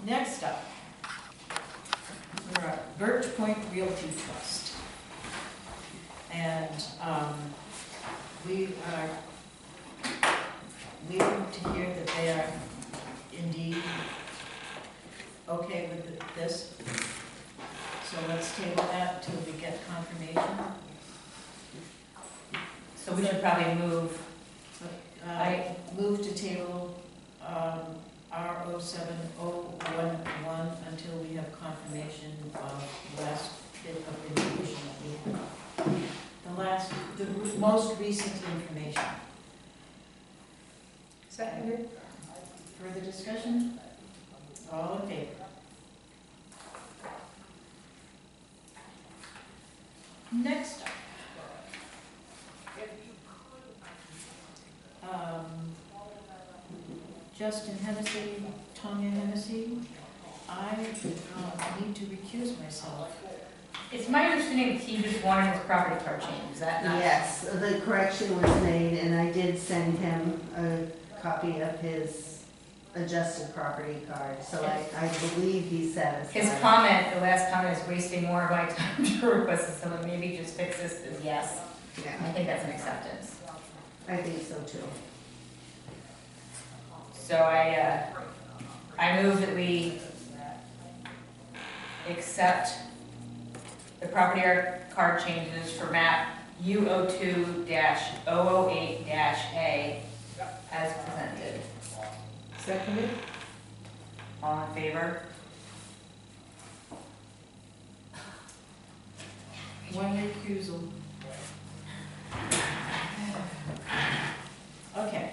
Next up, we're at Birch Point Realty Trust. And we are waiting to hear that they are indeed okay with this. So let's table that till we get confirmation. So we should probably move. I move to table R07011 until we have confirmation of the last bit of information that we have. The most recent information. Seconded. Further discussion? All in favor? Next up. Justin Hennessy, Tanya Hennessy, I need to recuse myself. It's my understanding that he just wanted his property card changed, is that not? Yes, the correction was made, and I did send him a copy of his adjusted property card, so I believe he's satisfied. His comment, the last comment is wasting more of my time to request this, so maybe just fix this as yes. Yeah, I think that's an acceptance. I think so too. So I move that we accept the property card changes for map U02-008-A as presented. Seconded? All in favor? One recusal. Okay.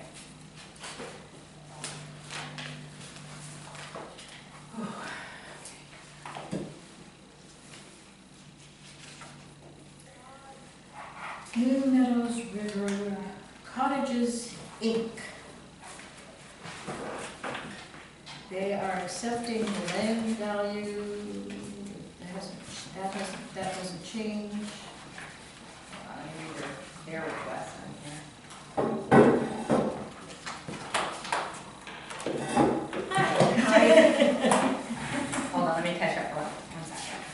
New Meadows River Cottages, Inc. They are accepting the land value. That doesn't change. Let me read their request on here. Hi. Hold on, let me catch up. One second.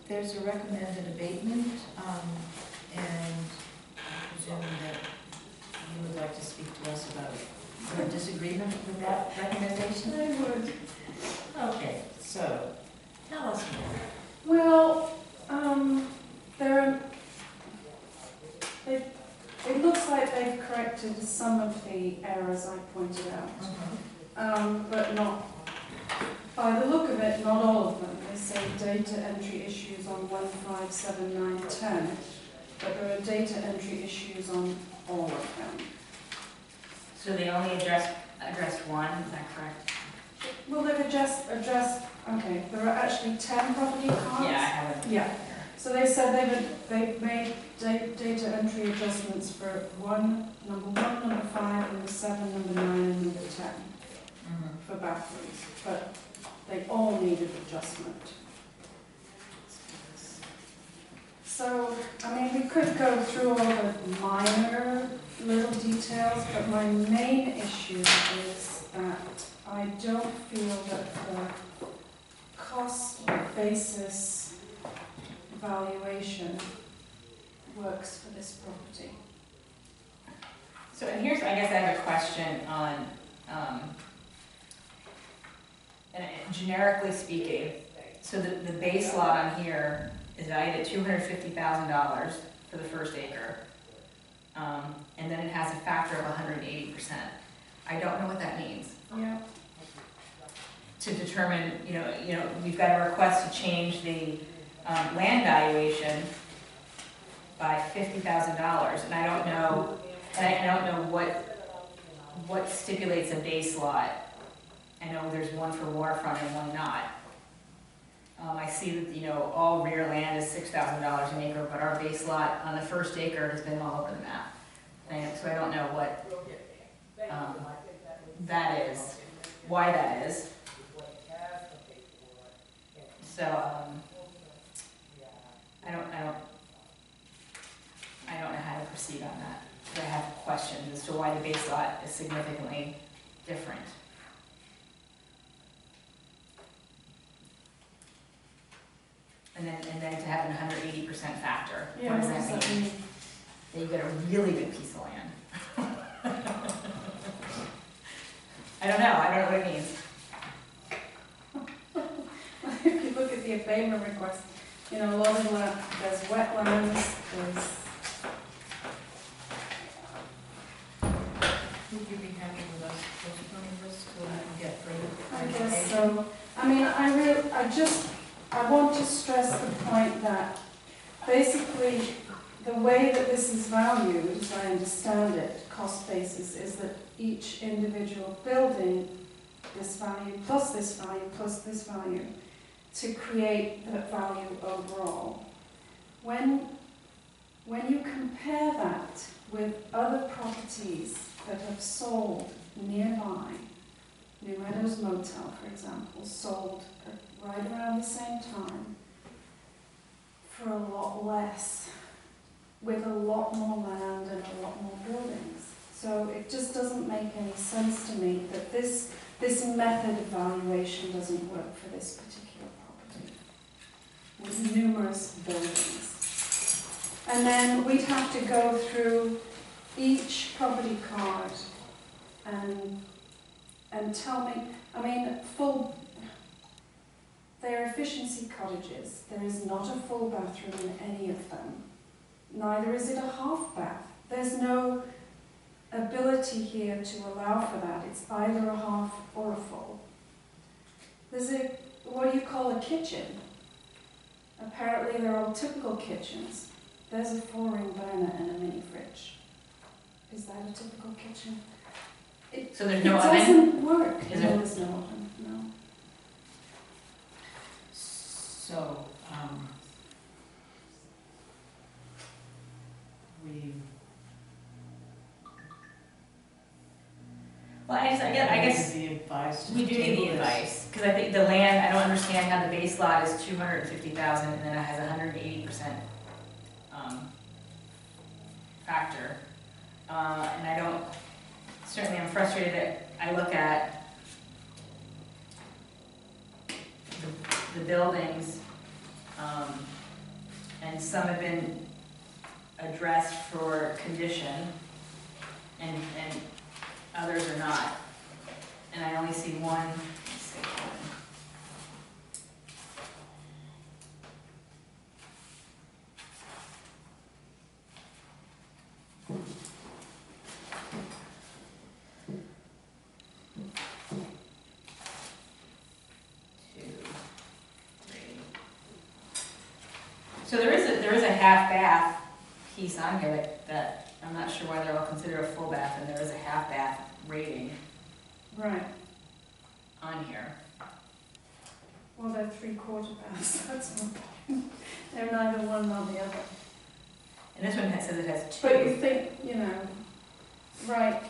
There's a recommended abatement, and I presume that you would like to speak to us about your disagreement with that recommendation? I would. Okay, so tell us more. Well, it looks like they've corrected some of the errors I pointed out, but not, by the look of it, not all of them. They say data entry issues on 157910, but there are data entry issues on all of them. So they only addressed one, is that correct? Well, they've addressed, okay, there are actually 10 property cards. Yeah, I have it. Yeah. So they said they've made data entry adjustments for number 1, number 5, number 7, number 9, and number 10 for bathrooms, but they all needed adjustment. So, I mean, we could go through all the minor little details, but my main issue is that I don't feel that the cost basis valuation works for this property. So, and here's, I guess I have a question on, and generically speaking, so the base lot on here is valued at $250,000 for the first acre. And then it has a factor of 180%. I don't know what that means. Yeah. To determine, we've got a request to change the land valuation. by $50,000, and I don't know, and I don't know what stipulates a base lot. I know there's one for waterfront and one not. I see that, you know, all rear land is $6,000 an acre, but our base lot on the first acre has been all over the map. And so I don't know what that is, why that is. So, I don't know how to proceed on that. But I have questions as to why the base lot is significantly different. And then to have an 180% factor, Yeah, what does that mean? That you get a really good piece of land. I don't know what it means. If you look at the abatement request, you know, a lot of land, there's wetlands, there's, Would you be happy with us postponing this till we can get further I clarification? guess so. I mean, I want to stress the point that basically the way that this is valued, as I understand it, cost basis, is that each individual building, this value plus this value plus this value, to create the value overall. When you compare that with other properties that have sold nearby, New Meadows Motel, for example, sold right around the same time for a lot less, with a lot more land and a lot more buildings. So it just doesn't make any sense to me that this method of valuation doesn't work for this particular property with numerous buildings. And then we'd have to go through each property card and tell me, I mean, they're efficiency cottages. There is not a full bathroom in any of them. Neither is it a half bath. There's no ability here to allow for that. It's either a half or a full. There's what do you call a kitchen? Apparently they're all typical kitchens. There's a 4-ring burner and a mini fridge. Is that a typical kitchen? So there's no It oven? doesn't work. Is No, there? there's no oven, no. So, Well, I guess Be advised to we do need table the this. advice, because I think the land, I don't understand how the base lot is 250,000 and then it has a 180% factor. And I don't, certainly I'm frustrated that I look at the buildings, and some have been addressed for condition, and others are not. And I only see one, let's see, so there is a half bath piece on here that I'm not sure why they're all considered a full bath, and there is a half bath rating Right. on here. Well, they're 3/4 baths, that's all. They're neither one nor the other. And this one says it has But you two. think, you know, right,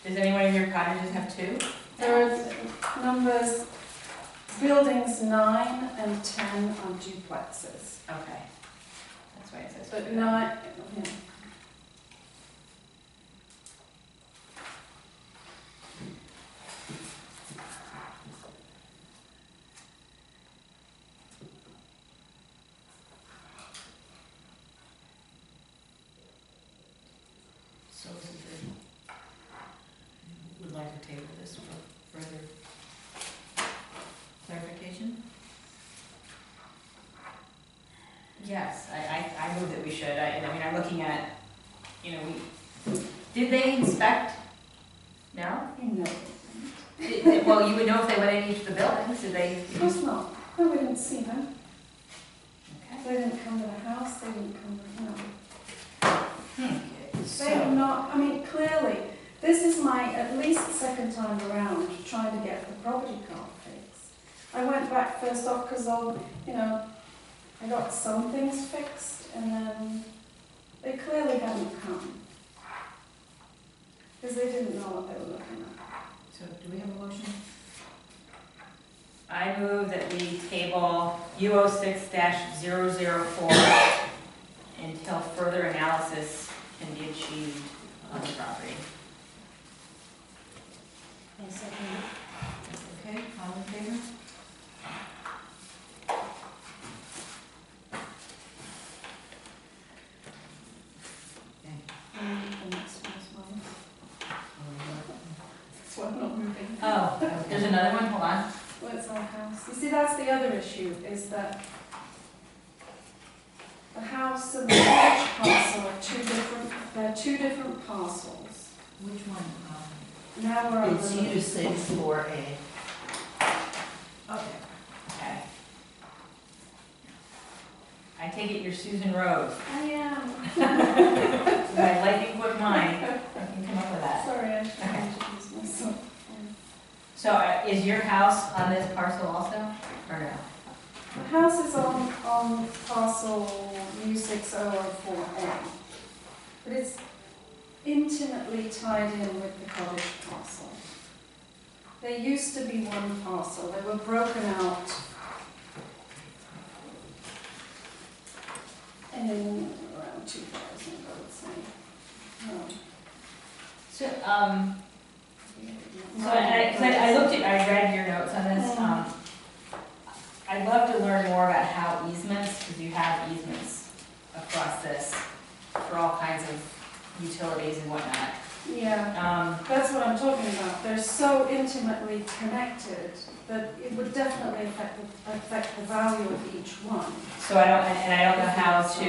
Does any one of your cottages have two? there are numbers, buildings 9 and 10 are duplexes. Okay. That's why it says. But two. 9, yeah. So is it that you would like to table this for further clarification? Yes, I move that we should. I mean, I'm looking at, you know, did they inspect? No? You know. Well, you would know if they went in each of the buildings, did they? Of course not. No, we didn't see them. Okay. They didn't come to the house, they didn't come to, no. this is my at least second time around trying to get the property card fixed. I went back first off because I got some things fixed and then they clearly hadn't come. Because they didn't know what they were looking at. So do we have a motion? I move that we table U06-004 until further analysis can be achieved on the property. I'll second it. Okay, all in favor? The next one as well. That's why I'm not moving. Oh, there's another one, hold on. Well, it's our house. You see, that's the other issue, is that the house and the cottage parcel are they're two different parcels. Which one? Now we're on It's the. U64A. Okay. Okay. I take it you're Susan Rhodes. I am. My lightning quick mind, I can come up with that. Sorry, I should introduce myself. So is your house on this parcel also, or no? The house is on parcel U6004A, but it's intimately tied in with the cottage parcel. There used to be one parcel. They were broken out in around 2000, I would say. So, I looked at, I read your notes on this. I'd love to learn more about how easements, because you have easements across this for all kinds of utilities and whatnot. Yeah, that's what I'm talking about. They're so intimately connected that it would definitely affect the value of each one. So I don't know how to,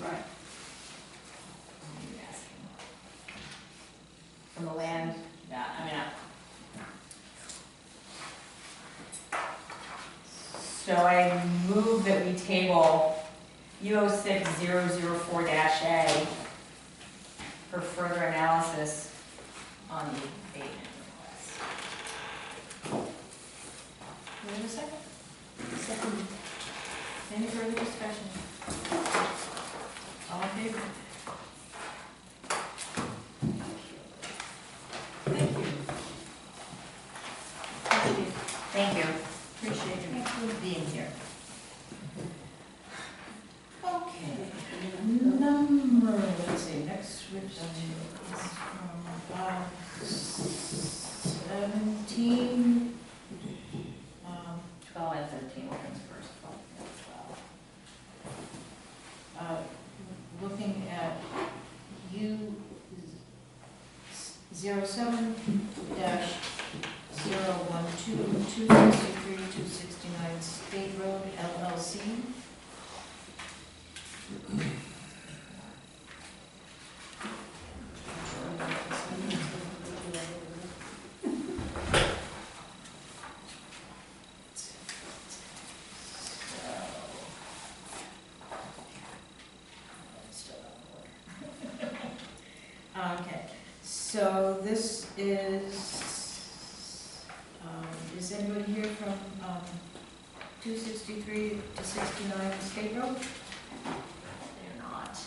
Right. from the land, yeah, so I move that we table U06004-A for further analysis on the abatement request. Do we have a second? Second. Any further discussion? All in favor? Thank you. Thank you. Appreciate you being here. Okay, number, let's see, next switch is from 17. 12 and 13 comes first. 12. Looking at U07-012, 263, 269 State Road, LLC. Okay, so this is anybody here from 263 to 69 State Road? They're not.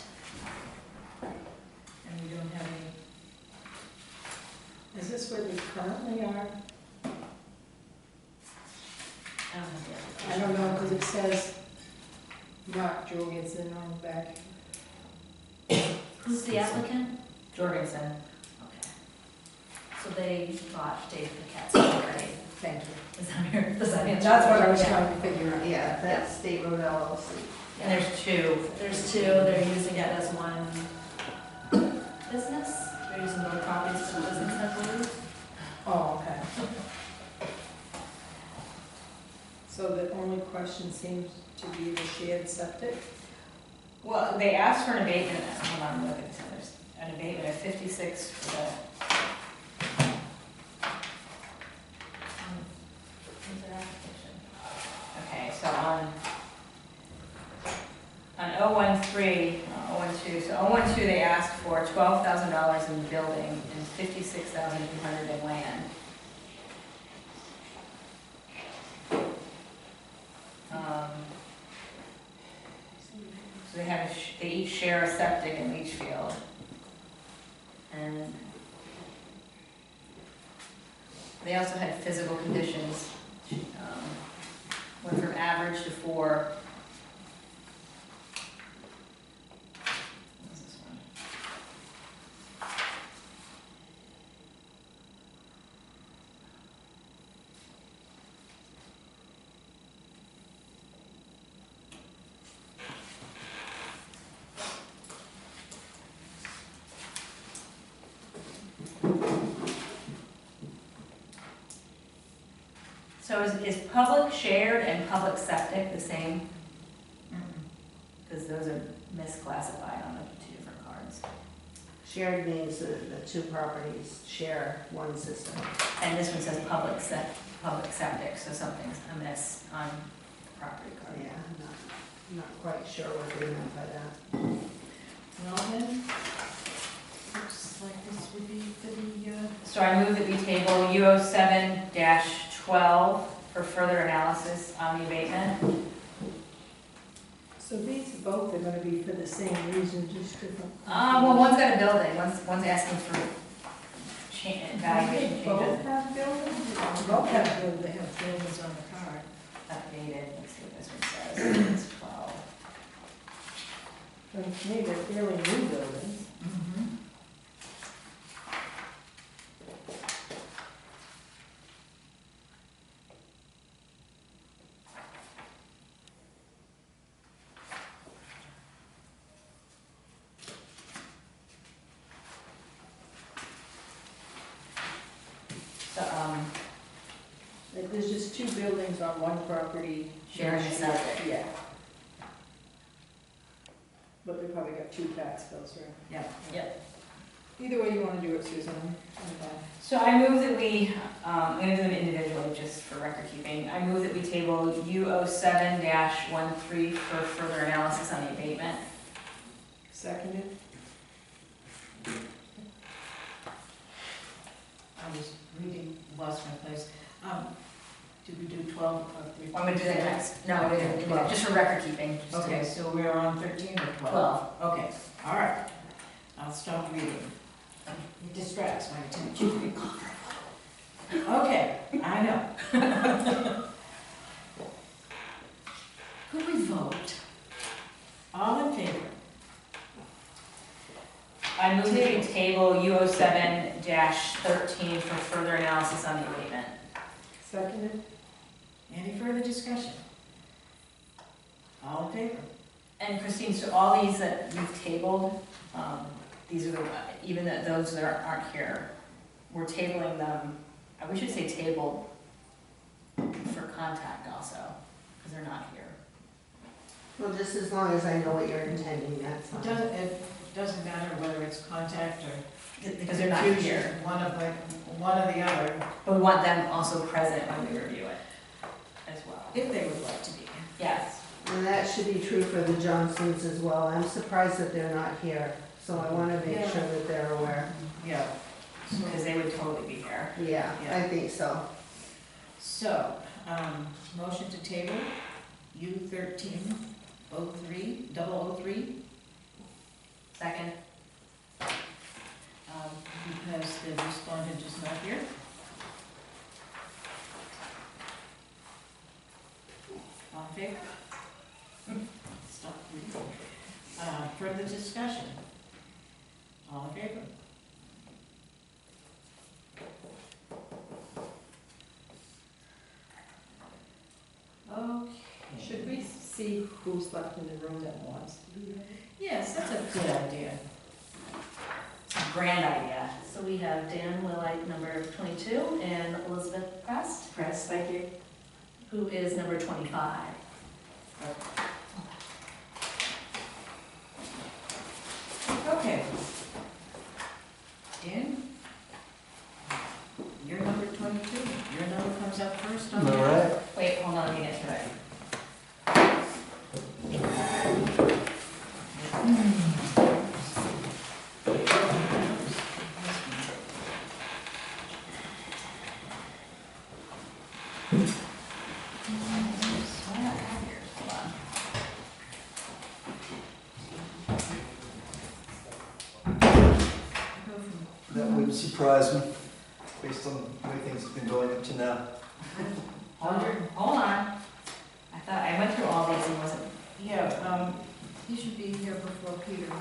And we don't have any. Is this where they currently are? I don't know, because it says Mark Jorgensen on the back. Who's the applicant? Jorgensen. Okay. So they bought Dave Paquette's already. Thank you. Is that your, does that answer? That's what I was Yeah. trying to figure out. Yeah, that's State Road LLC. And there's two. There's two, they're using it as one business. They're using both properties as a business, I believe. Oh, okay. So the only question seems to be the shared septic? Well, they asked for an abatement, hold on, look at this, there's an abatement of 56 for the. Where's their application? Okay, so on 013, 012, 012, so 012, they asked for $12,000 in building and $56,200 in land. So they have, they each share a septic and leach field. And they also had physical conditions, went from average to 4. What's this one? So is public shared and public septic the same? Because those are misclassified on the 2 different cards. Shared means the two properties share one system. And this one says public septic, so something's amiss on the property card. Yeah, I'm not quite sure what they meant by that. Well then, looks like this would be for the, So I move that we table U07-12 for further analysis on the abatement. So these both are gonna be for the same reason, just different. Well, one's got a building, one's asking for valuation Both changes. have buildings? both have, they have buildings on the card. Updated, let's see what this one says, it's 12. But to me, they're fairly new buildings. Mm-hmm. So, Like, there's just 2 buildings on one property. sharing a septic. Yeah. But they probably got 2 tax bills, right? Yep. Either way you wanna do it, Susan, I'm fine. So I move that we, I'm gonna do them individually just for record keeping. I move that we table U07-13 for further analysis on the abatement. Seconded? I was reading, lost my place. Did we do 12 or 13? I'm gonna do that next. No, we're gonna do that, just for record keeping. just to- Okay, so we're on 13 or 12? 12. Okay, all right. I'll stop reading. It distracts my attention. Okay, I know. Could we vote? All in favor? I move that we table U07-13 for further analysis on the abatement. Seconded? Any further discussion? All in favor? And Christine, so all these that you've tabled, these are the, even those that aren't here, we're tabling them, we should say table for contact also, because they're not here. Well, just as long as I know what you're intending, that's fine. It doesn't matter whether it's contact or. Because they're not confusion, here. One or the other, But we want them also present when we review it as well. if they would like to be. Yes. And that should be true for the Johnsons as well. I'm surprised that they're not here, so I want to make Yeah. sure that they're aware. Yeah. Because they would totally be here. Yeah, I think so. So, motion to table, U13, 003. Second? Because the respondent is not here. All in favor? Stop reading. Further discussion? All in favor? Okay. Should we see who's left in the room that wants to be there? Yes, that's a good idea. Grand idea. So we have Dan Willite, number 22, and Elizabeth Prest, Thank you. who is number 25. Okay. Dan? You're number 22. Your number comes up first on the. All right. Wait, hold on, let me get to it. That wouldn't surprise me, based on the way things have been going up to now. Hold on. I thought, I went through all these and wasn't, Yeah, he should be here before Peter.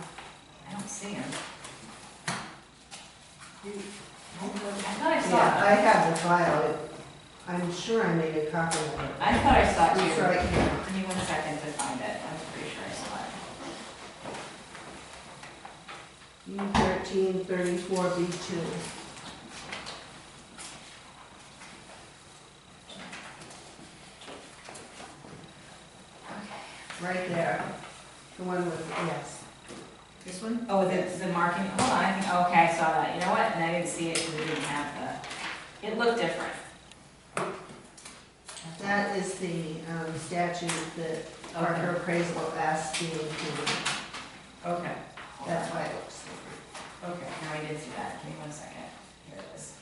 I don't see him. You- I thought I saw Yeah, it. I have the file. I'm sure I made a copy of it. I thought I saw it It's too. right here. Give me 1 second to find it. I'm pretty sure I saw it. U1334B2. Right there. The one with, yes. This one? Oh, the marking, hold on, I think, okay, I saw that. You know what? And I didn't see it because it didn't have the, it looked different. That is the statute that Parker Appraisal asked me to, Okay, that's why it looks different. okay. No, I did see that. Give me 1 second. Here it is.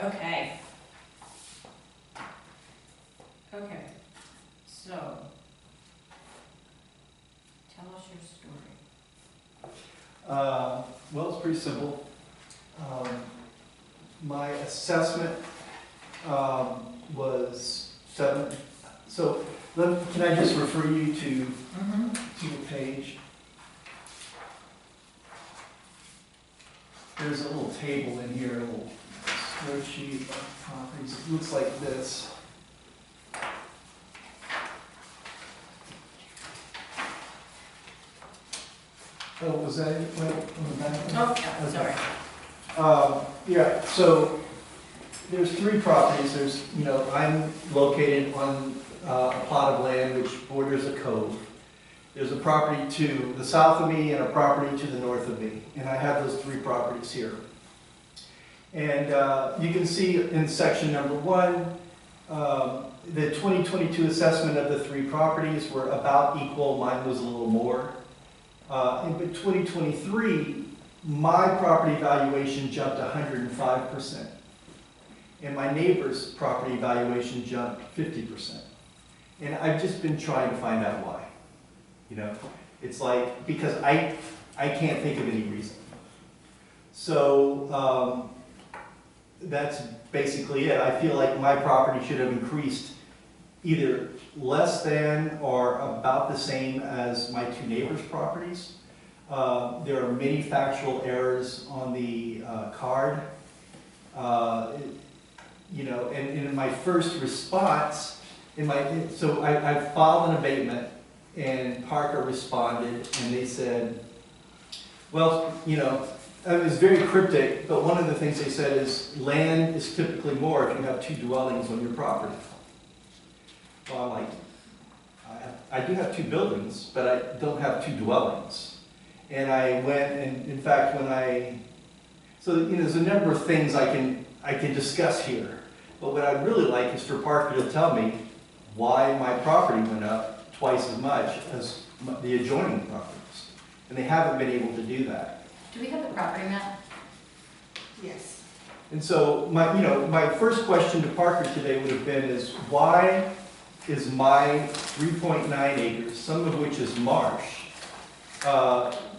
Okay. Okay, so, tell us your story. Well, it's pretty simple. My assessment was 7. So can I just refer you to the page? There's a little table in here, a little spreadsheet of properties. It looks like this. Oh, was that it? Well, on the back? Oh, yeah, sorry. Yeah, so there's 3 properties. There's, I'm located on a plot of land which borders a cove. There's a property to the south of me and a property to the north of me. And I have those 3 properties here. And you can see in section number 1, the 2022 assessment of the 3 properties were about equal. Mine was a little more. In 2023, my property valuation jumped 105%. And my neighbor's property valuation jumped 50%. And I've just been trying to find out why. It's like, because I can't think of any reason. So that's basically it. I feel like my property should have increased either less than or about the same as my 2 neighbors' properties. There are many factual errors on the card. And in my first response, so I filed an abatement, and Parker responded, and they said, well, it was very cryptic, but one of the things they said is land is typically more if you have 2 dwellings on your property. Well, I'm like, I do have 2 buildings, but I don't have 2 dwellings. And I went, and in fact, there's a number of things I can discuss here. But what I'd really like is for Parker to tell me why my property went up twice as much as the adjoining properties. And they haven't been able to do that. Do we have the property map? Yes. And so my first question to Parker today would have been is, why is my 3.9 acres, some of which is marsh,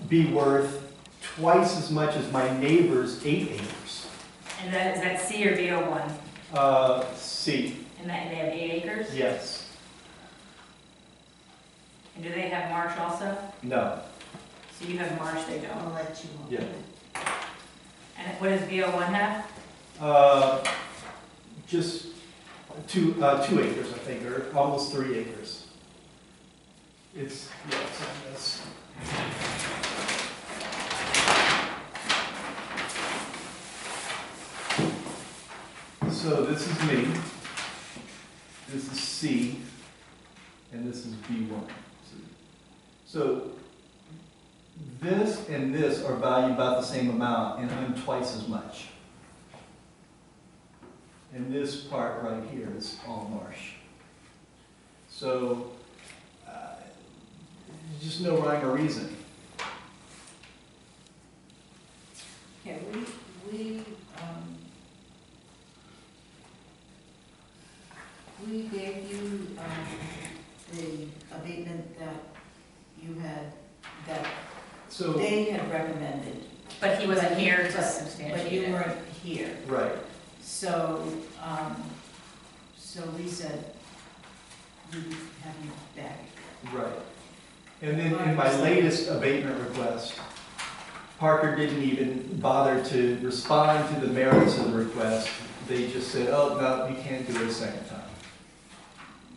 be worth twice as much as my neighbor's 8 acres? And is that C or VO1? C. And they have 8 acres? Yes. And do they have marsh also? No. So you have marsh, they don't. I'll let you know. Yeah. And what does VO1 have? Just 2 acres, I think, or almost 3 acres. It's on this. So this is me, this is C, and this is B1. So this and this are valued about the same amount, and I'm twice as much. And this part right here is all marsh. So, just no rhyme or reason. Yeah, we gave you the abatement that you had, that So, they had recommended, But he wasn't here to but substantiate you it. weren't here. right, So, so we said, we would have you back. right. And then in my latest abatement request, Parker didn't even bother to respond to the merits of the request. They just said, oh, no, you can't do it a second time.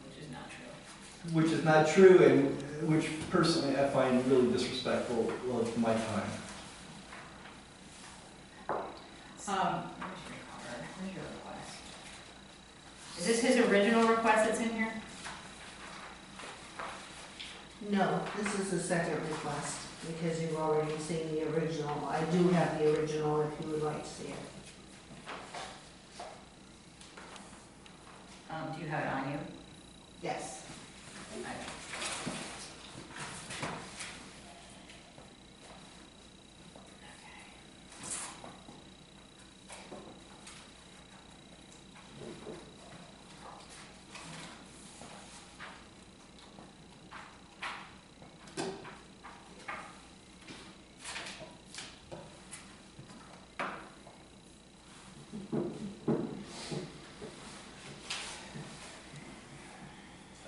Which is not true. Which is not true, and which personally I find really disrespectful of my time. Where's your card? Where's your request? Is this his original request that's in here? No, this is the second request, because you've already seen the original. I do have the original if you would like to see it. Do you have it on you? Yes.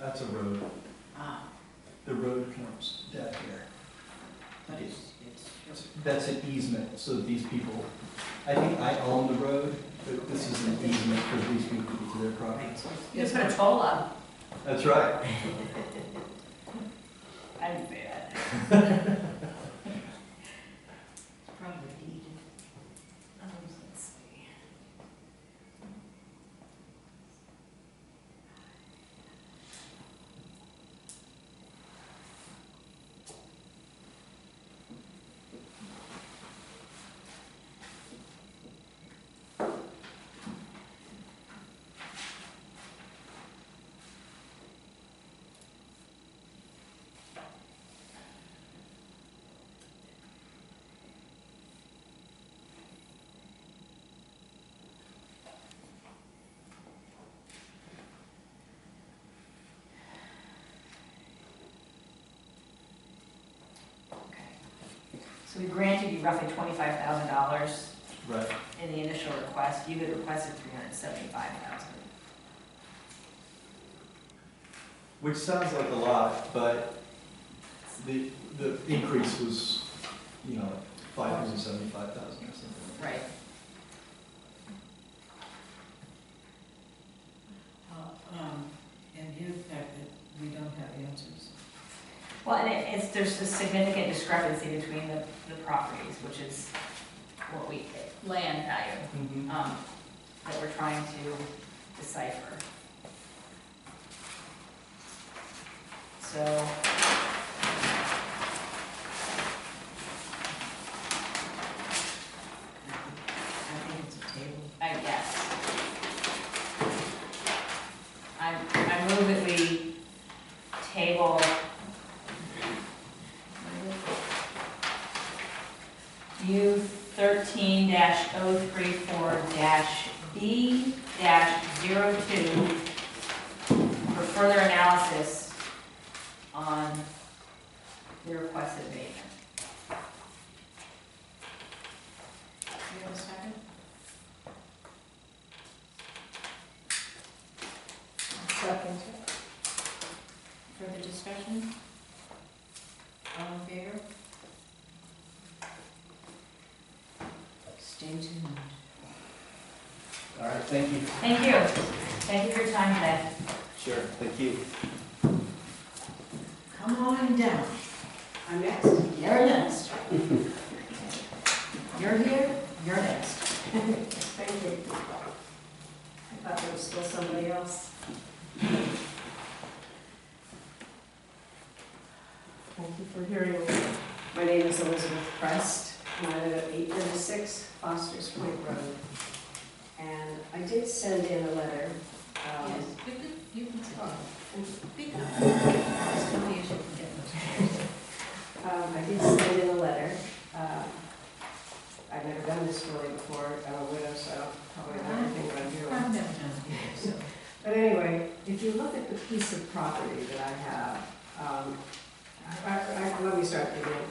That's a road. Ah, The road comes down here. but it's That's an easement, so these people, I think I own the road, but this is an easement for these people to get to their property. right, so You just put a toll up. That's right. I didn't say that. probably deeded. Let's see. So we granted you roughly $25,000 Right. in the initial request. You had requested $375,000. Which sounds like a lot, but the increase was, you know, 575,000 or something. Right. And you, the fact that we don't have answers. Well, and there's a significant discrepancy between the properties, which is what we, land value, Mhm. that we're trying to decipher. So, I think it's a table. I guess. I move that we table U 13-034-B-02 for further analysis on the requested abatement. Do you have a second? Second. Further discussion? All in favor? Stay tuned. All right, thank you. Thank you. Thank you for your time today. Sure, thank you. Come on down. I'm next. You're next. You're here, you're next. Thank you. I thought there was still somebody else. Thank you for hearing me. My name is Elizabeth Prest, and I live at 836 Foster's Point Road. And I did send in a letter. Yes, you can sit down. Oh, Speak up. It's confusion, get those. I did send in a letter. I've never done this really before. I'm a widow, so I don't probably know everything what I'm doing. I've never done it either, so. But anyway, if if you look at the piece of property that I have, let me start again.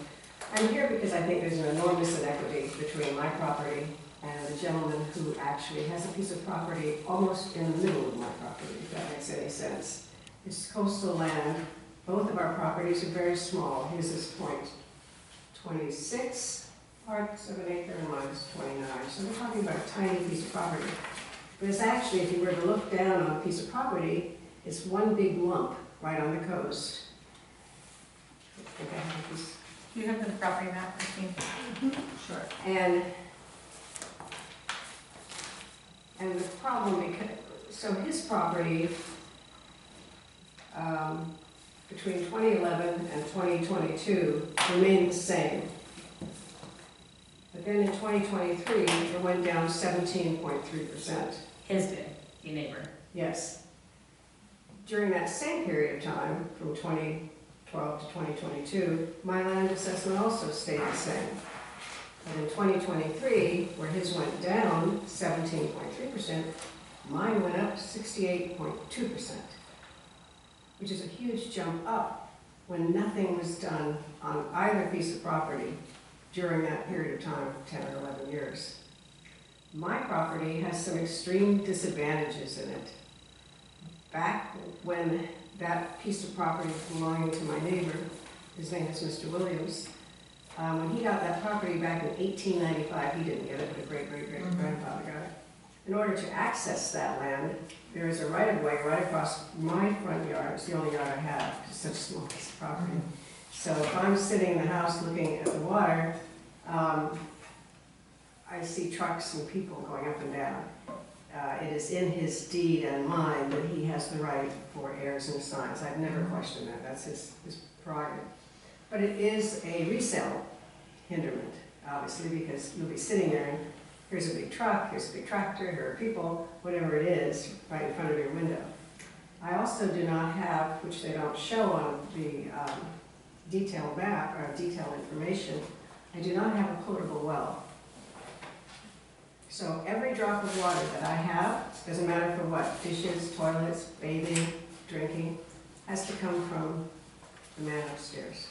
I'm here because I think there's an enormous inequity between my property and the gentleman who actually has a piece of property almost in the middle of my property, if that makes any sense. It's coastal land. Both of our properties are very small. His is .26 parts of an acre and mine is 29. So we're talking about a tiny piece of property. But it's actually, if you were to look down on a piece of property, it's one big lump right on the coast. I think I have a piece. Do you have the property map, Christine? Sure. And the problem, so his property, between 2011 and 2022 remained the same. But then in 2023, it went down 17.3%. His did, your neighbor. Yes. During that same period of time, from 2012 to 2022, my land assessment also stayed the same. But in 2023, where his went down 17.3%, mine went up 68.2%, which is a huge jump up when nothing was done on either piece of property during that period of time, 10 or 11 years. My property has some extreme disadvantages in it. Back when that piece of property belonging to my neighbor, his name is Mr. Williams, when he got that property back in 1895, he didn't get it, but a great-great-great-grandfather got it. In order to access that land, there is a right-of-way right across my front yard. It's the only yard I have, it's such a small piece of property. So if I'm sitting in the house looking at the water, I see trucks and people going up and down. It is in his deed and mine that he has the right for heirs and assigns. I've never questioned that. That's his prerogative. But it is a resale hinderment, obviously, because you'll be sitting there and here's a big truck, here's a big tractor, here are people, whatever it is, right in front of your window. I also do not have, which they don't show on the detailed map or detailed information, I do not have a potable well. So every drop of water that I have, doesn't matter for what, dishes, toilets, bathing, drinking, has to come from the man upstairs.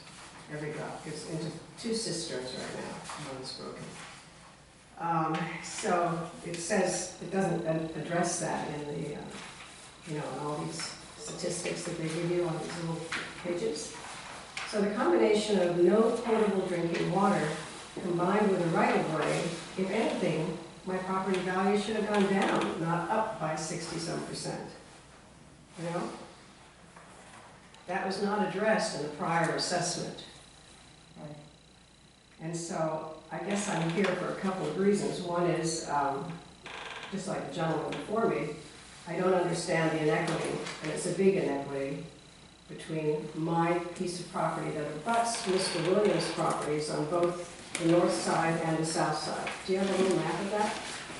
Every drop goes into 2 cisterns right now, one is broken. So it says, it doesn't address that in the, in all these statistics that they give you on these little pages. So the combination of no potable drinking water combined with a right-of-way, if anything, my property value should have gone down, not up by 60-some%. You know? That was not addressed in the prior assessment. Right. And so I guess I'm here for a couple of reasons. One is, just like the gentleman before me, I don't understand the inequity, and it's a big inequity, between my piece of property that abuts Mr. Williams' properties on both the north side and the south side. Do you have a little map of that?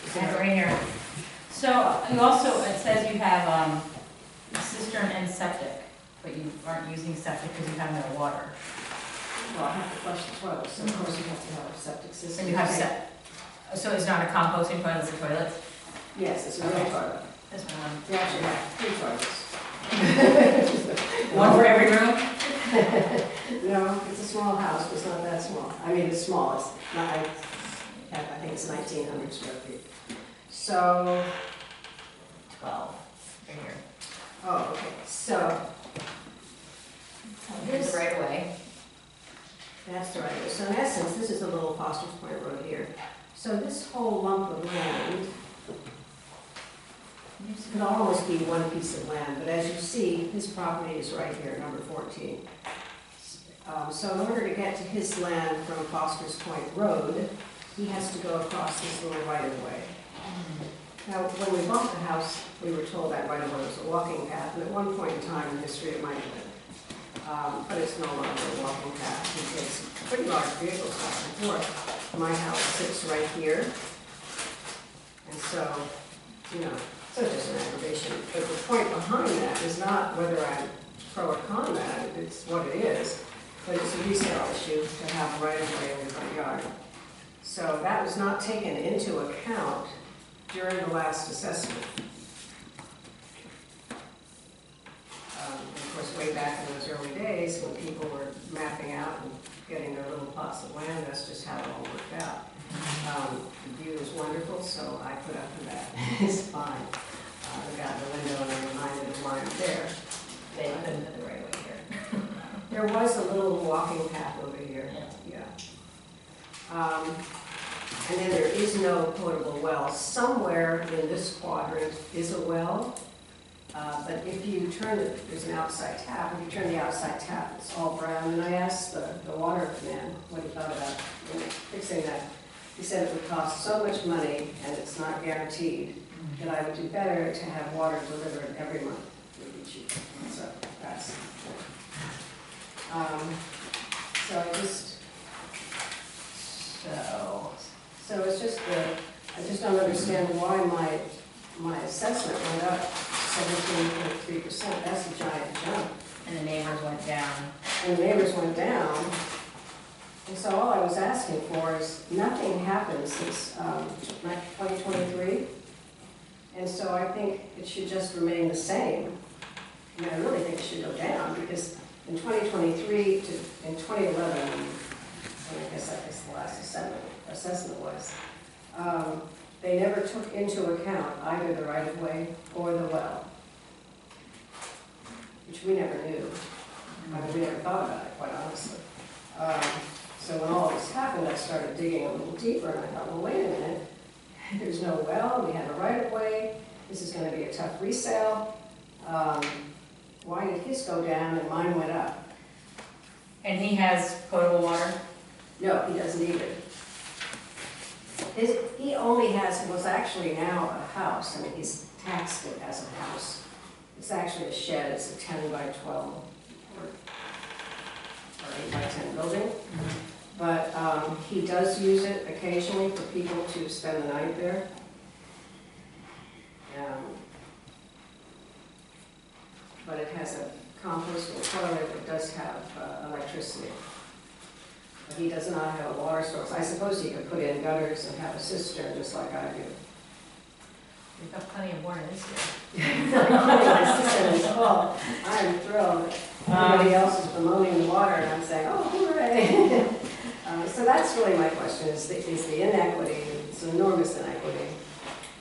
I have it right here. So you also, it says you have cistern and septic, but you aren't using septic because you have no water. Well, I have to flush the toilet, so of course you have to have a septic system. And you have so it's not a composting toilet, it's a toilet? Yes, it's a real toilet. This one. We actually have 3 toilets. One for every room? No, it's a small house, but it's not that small. I mean, it's small, it's not, I think it's 1,900 square feet. So, 12, right here. oh, okay, so. Here's the right of way. That's the right way. So in essence, this is a little Foster's Point Road here. So this whole lump of land could almost be one piece of land, but as you see, his property is right here, number 14. So in order to get to his land from Foster's Point Road, he has to go across this little right-of-way. Now, when we bought the house, we were told that right-of-way was a walking path, and at one point in time in history it might have been. But it's no longer a walking path. It takes pretty large vehicles back and forth. My house sits right here. And so, you know, so it's just an aggravation. But the point behind that is not whether I'm pro or con that, it's what it is. But it's a resale issue to have right of way in the front yard. So that was not taken into account during the last assessment. way back in those early days when people were mapping out and getting their little plots of land, that's just how it all worked out. The view is wonderful, so I put up with that. It's fine. I got the window and I'm reminded of mine there. They couldn't put the right way here. There was a little walking path over here, yeah. And then there is no potable well. Somewhere in this quadrant is a well, but if you turn it, there's an outside tap. If you turn the outside tap, it's all brown. And I asked the water man what he thought about fixing that. He said it would cost so much money, and it's not guaranteed, that I would do better to have water delivered every month. It would be cheaper. So that's. So I just, so it's just I just don't understand why my assessment went up 17.3%. That's a giant jump. And the neighbors went down. And the neighbors went down. And so all I was asking for is nothing happened since 2023. And so I think it should just remain the same. I mean, I really think it should go down because in 2023 to in 2011, and I guess the last assessment was, they never took into account either the right-of-way or the well, which we never knew. I mean, we never thought about it, quite honestly. So when all this happened, I started digging a little deeper, and I thought, well, wait a minute. There's no well, we have a right-of-way, this is going to be a tough resale. Why did his go down and mine went up? And he has potable water? No, he doesn't either. He only has, it was actually now a house. I mean, he's taxed it as a house. It's actually a shed. It's a 10 by 12 or 8 by 10 building. But he does use it occasionally for people to spend the night there. But it has a compostable toilet that does have electricity. But he does not have a water source. I suppose he could put in gutters and have a cistern just like I do. We've got plenty of water this year. Oh, I'm thrilled. Everybody else is bemoaning the water, and I'm saying, oh, hooray. So that's really my question, is the inequity. It's an enormous inequity.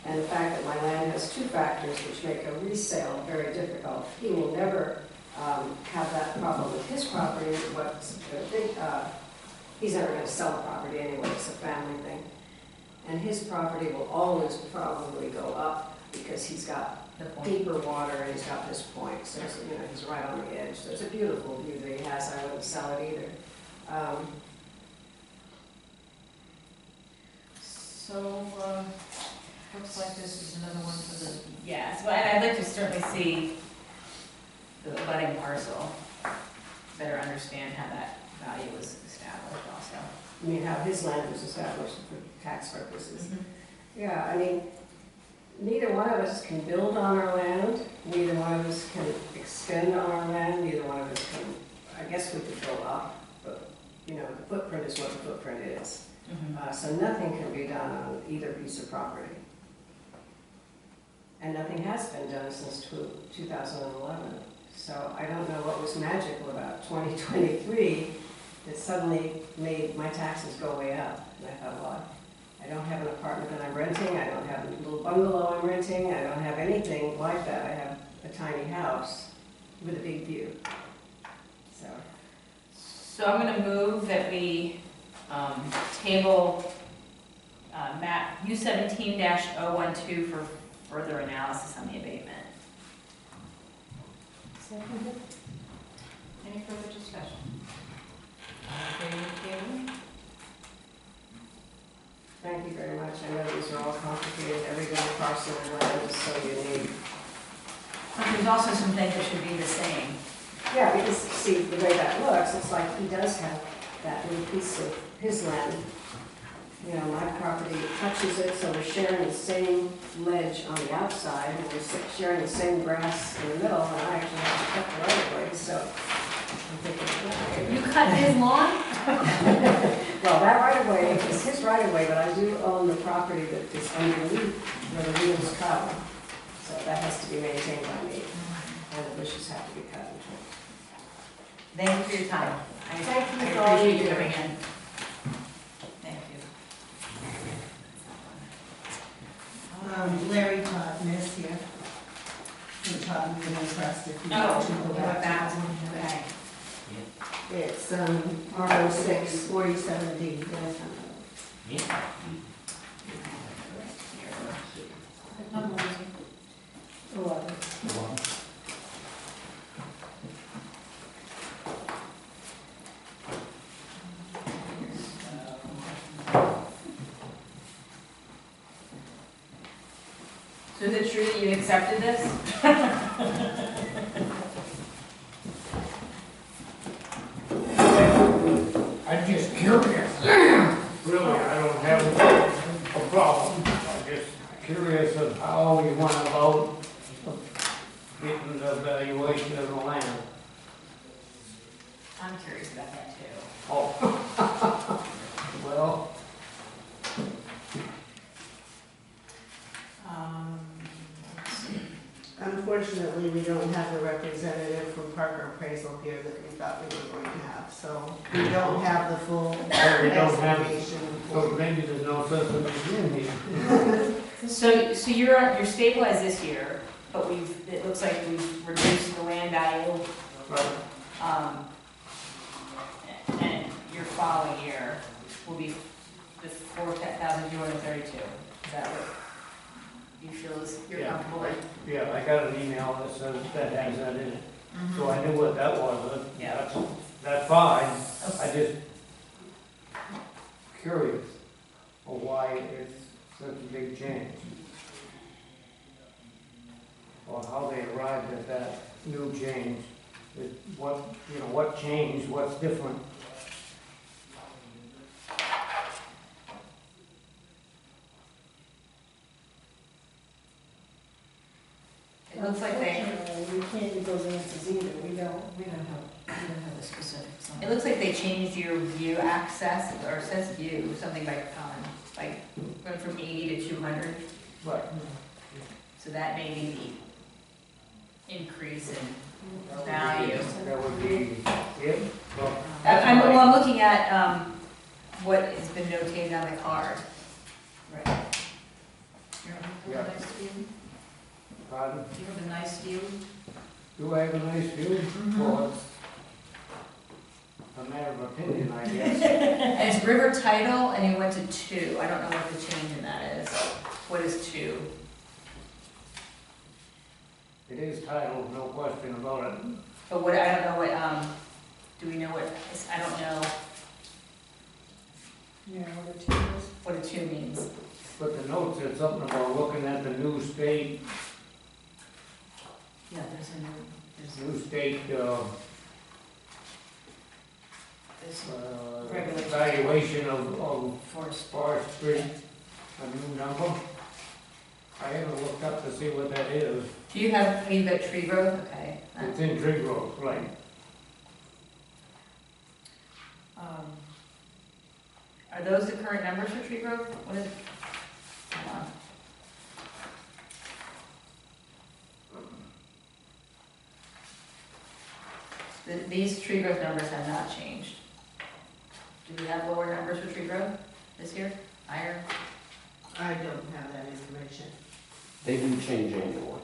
And the fact that my land has two factors which make a resale very difficult. He will never have that problem with his property. He's never going to sell the property anyway, it's a family thing. And his property will always probably go up because he's got deeper water and he's got this point. So you know, he's right on the edge. So it's a beautiful view that he has. I wouldn't sell it either. Looks like this is another one for the, Yes, well, and I'd like to certainly see the abutting parcel, better understand how that value was established also. I mean, how his land was established for tax purposes. Yeah, I mean, neither one of us can build on our land. Neither one of us can extend on our land. Neither one of us can, I guess we could go up, but, you know, the footprint is what the footprint is. So nothing can be done on either piece of property. And nothing has been done since 2011. So I don't know what was magical about 2023 that suddenly made my taxes go way up. And I thought, well, I don't have an apartment that I'm renting, I don't have a little bungalow I'm renting, I don't have anything like that. I have a tiny house with a big view. So I'm going to move that we table map U17-012 for further analysis on the abatement. second. Any further discussion? All in favor of tabling? Thank you very much. I know these are all complicated. Every little parcel of land is so unique. But there's also some things that should be the same. Yeah, because see, the way that looks, it's like he does have that little piece of his land. You know, my property touches it, so we're sharing the same ledge on the outside, and we're sharing the same grass in the middle, and I actually have to cut the right of way, so I'm thinking, You cut his lawn? well, that right of way is his right of way, but I do own the property that is underneath where the wheels come. So that has to be maintained by me, and the bushes have to be cut and trimmed. Thank you for your time. Thank you I for all you appreciate you do. coming in. Thank you. Larry Todd, Miss here. He taught me the trust if you Oh, want to go you went back. back, okay. It's, R06 47D. What number is it? 11. So is it true that you accepted this? I'm just curious. Really, I don't have a problem. I'm just curious of how you went about getting the valuation of the land. I'm curious about that too. Oh. Well, Let's see. Unfortunately, we don't have the representative from Parker Appraisal here that we thought we were going to have, so we don't have the full we don't have- explanation. so maybe there's no sense in being here. So you're stabilized this year, but it looks like we've reduced the land value, Right. and your following year will be the 4,232. Is that what you feel is, you're Yeah. comfortable with? Yeah, I got an email that says that has that in it, so I knew what that was. Yeah. That's fine. I just curious of why it's such a big change. Or how they arrived at that new change. What changed, what's different? It looks like they, Unfortunately, we can't get those answers either, We don't have the specifics on it looks like they changed your view access, or it says view, something like went from 80 to 200. Right. So that may be the increase in value. That would be it? Well, I'm looking at, what has been notated on the card. Right. You Yeah. have a nice view? pardon? Do you have a nice view? Do I have a nice view? Well, it's a matter of opinion, I guess. And it's river title, and you went to 2. I don't know what the change in that is. What is 2? It is titled, no question about it. But what, I don't know what, do we know what, I don't know Yeah, what a change. what a 2 means. But the note said something about looking at the new state, Yeah, there's Regulation. valuation of forest. Forest Street, a new number. I haven't looked up to see what that is. Do you have, you've got tree growth? Okay. It's in tree growth, right? Are those the current numbers for tree growth? What is, hold on. These tree growth numbers have not changed. Do we have lower numbers for tree growth this year? Higher? I don't have that information. They do change annually.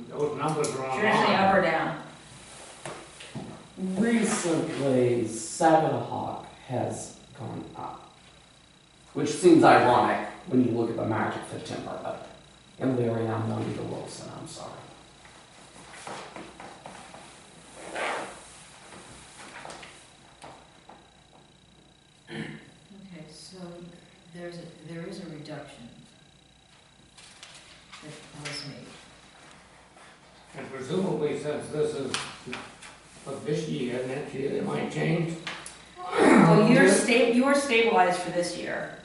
Those numbers are on. Traditionally up or down? Recently, Saginaw has gone up, which seems ironic when you look at the March of September, but in Larry, I'm one to Wilson, I'm sorry. Okay, so there is a reduction that was made. And presumably, since this is of this year, next year it might change. Well, you are stabilized for this year,